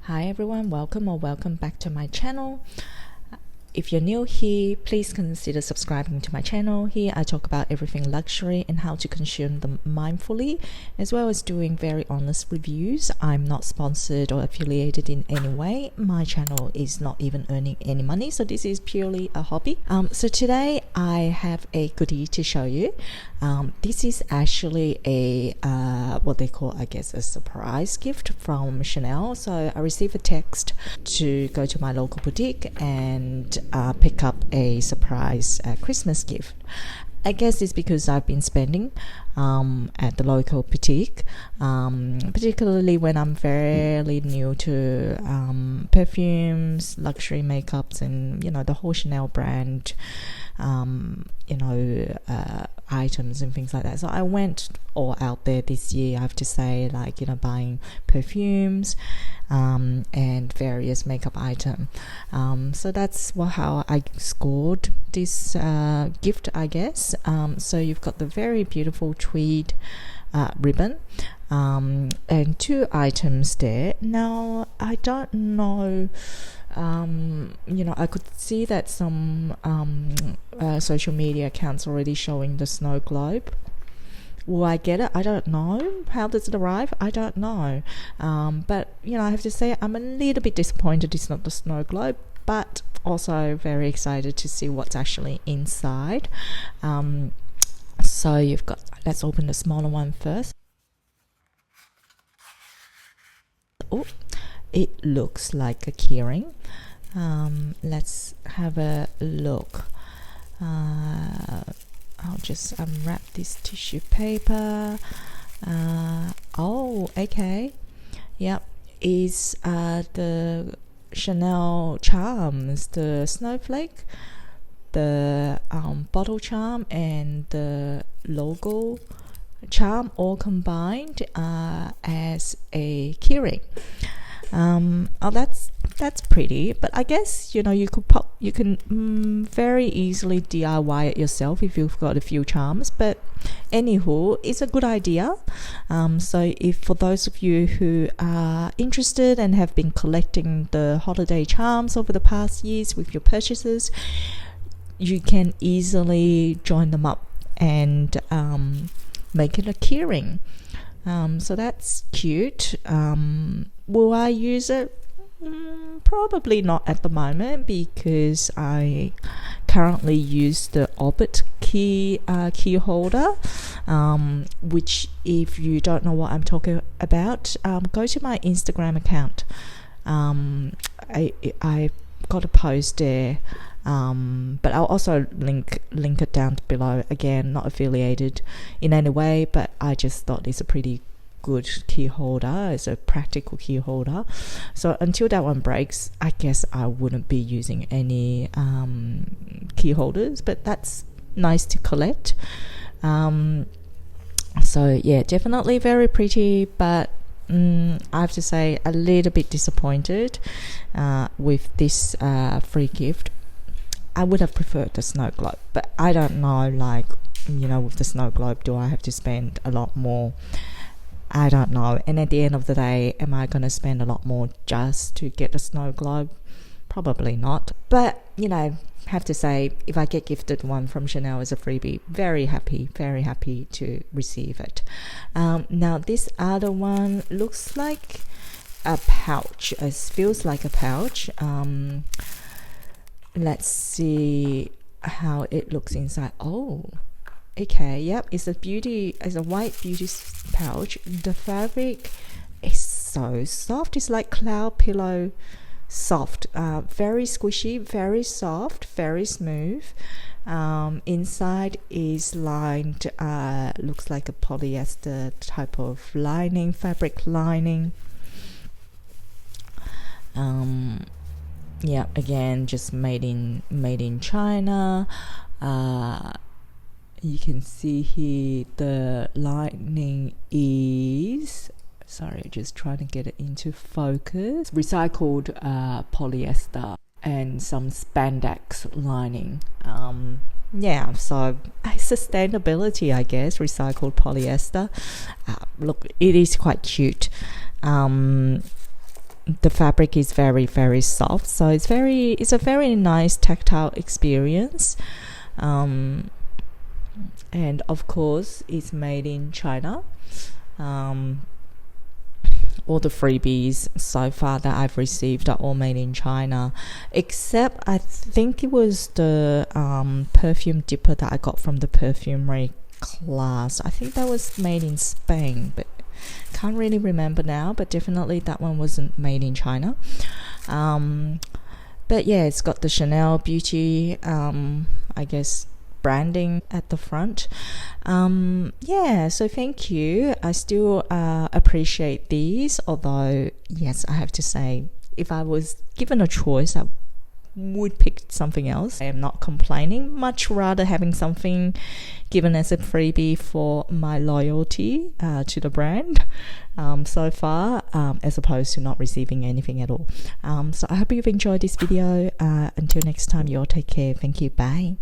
Hi everyone, welcome back to my channel. If you're new here, please consider subscribing to my channel. Here I talk about everything luxury and how to consume them mindfully, as well as doing very honest reviews. I'm not sponsored or affiliated in any way. My channel is not even earning any money, so this is purely a hobby. So today I have a goodie to show you. This is actually a what they call, I guess, a surprise gift from Chanel. So I received a text to go to my local boutique and pick up a surprise Christmas gift. I guess it's because I've been spending at the local boutique, particularly when I'm fairly new to perfumes, luxury makeups, and the whole Chanel brand, items and things like that. So I went all out there this year, I have to say, buying perfumes and various makeup items. So that's how I scored this gift, I guess. So you've got the very beautiful tweed ribbon and two items there. Now I don't know, I could see that some social media accounts already showing the snow globe. Will I get it? I don't know. How does it arrive? I don't know. But I have to say I'm a little bit disappointed it's not the snow globe, but also very excited to see what's actually inside. So you've got, let's open the smaller one first. Oh, it looks like a keyring. Let's have a look. I'll just unwrap this tissue paper. Oh, okay. Yep, is the Chanel charms, the snowflake, the bottle charm, and the logo charm all combined as a keyring. Oh, that's pretty, but I guess you can very easily DIY it yourself if you've got a few charms. But anywho, it's a good idea. So if for those of you who are interested and have been collecting the holiday charms over the past years with your purchases, you can easily join them up and make it a keyring. So that's cute. Will I use it? Probably not at the moment, because I currently use the Orbit key holder, which, if you don't know what I'm talking about, go to my Instagram account. I got a post there, but I'll also link it down below. Again, not affiliated in any way, but I just thought it's a pretty good key holder. It's a practical key holder. So until that one breaks, I guess I wouldn't be using any key holders, but that's nice to collect. So yeah, definitely very pretty, but I have to say a little bit disappointed with this free gift. I would have preferred the snow globe, but I don't know, with the snow globe, do I have to spend a lot more? I don't know. And at the end of the day, am I going to spend a lot more just to get the snow globe? Probably not. But, have to say, if I get gifted one from Chanel as a freebie, very happy to receive it. Now, this other one looks like a pouch. It feels like a pouch. Let's see how it looks inside. Oh, okay, yep, it's a white beauty pouch. The fabric is so soft. It's like cloud pillow soft, very squishy, very soft, very smooth. Inside is lined, looks like a polyester type of lining, fabric lining. Yeah, again, just made in China. You can see here the lining is, sorry, just trying to get it into focus, recycled polyester and some spandex lining. Yeah, so sustainability, I guess, recycled polyester. Look, it is quite cute. the fabric is very soft, so it's a very nice tactile experience. And of course it's made in China. All the freebies so far that I've received are all made in China, except I think it was the perfume dipper that I got from the perfumery class. I think that was made in Spain, but can't really remember now, but definitely that one wasn't made in China. But yeah, it's got the Chanel Beauty, I guess, branding at the front. Yeah, so thank you. I still appreciate these, although yes, I have to say, if I was given a choice, I would pick something else. I am not complaining, much rather having something given as a freebie for my loyalty to the brand so far, as opposed to not receiving anything at all. So I hope you've enjoyed this video. Until next time, you all take care. Thank you. Bye.